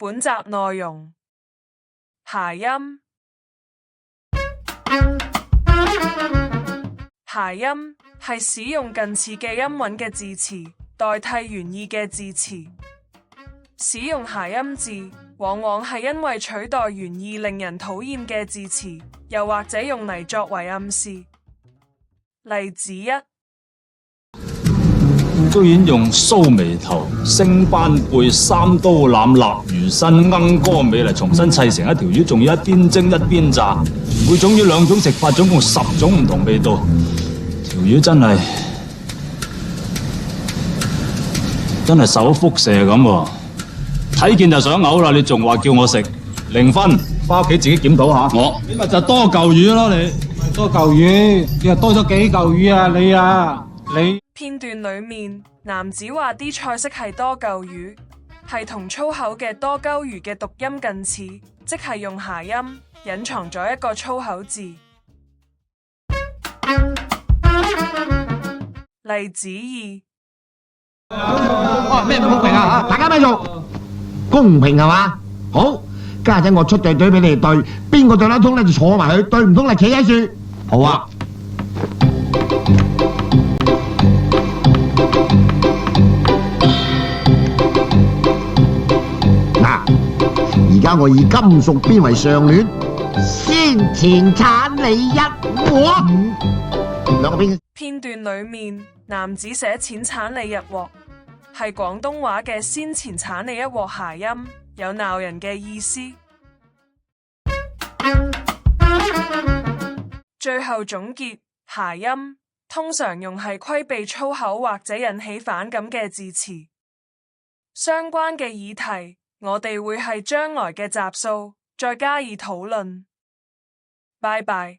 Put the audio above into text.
本集內容：諧音。諧音係使用近似嘅音韻嘅字詞代替原意嘅字詞。使用諧音字，往往係因為取代原意令人討厭嘅字詞，又或者用嚟作為暗示。例子一：居然用鬚眉頭、星斑背、三刀腩、臘魚身、鶯歌尾嚟重新砌成一條魚，仲要一邊蒸一邊炸。每種魚兩種食法，總共10種唔同味道。條魚真係手輻射咁喎，睇見就想嘔啦！你仲話叫我食，0分，翻屋企自己檢討下。你咪就多嚿魚咯，你多嚿魚，你又多咗幾嚿魚啊？你片段裏面，男子話啲菜式係多嚿魚，係同粗口嘅多鳩魚嘅讀音近似，即係用諧音隱藏咗一個粗口字。例子二：咩唔公平啊？大家咪做公平係嘛？好，家陣我出隊俾你哋對，邊個對得通咧就坐埋去，對唔通就企喺樹。好啊。嗱，而家我以金屬邊為上聯，先前產你一鑊。兩個邊。片段裏面，男子寫錢產你一鑊，係廣東話嘅先前產你一鑊諧音，有鬧人嘅意思。最後總結，諧音通常用係規避粗口或者引起反感嘅字詞。相關嘅議題，我哋會係將來嘅集數再加以討論。拜拜。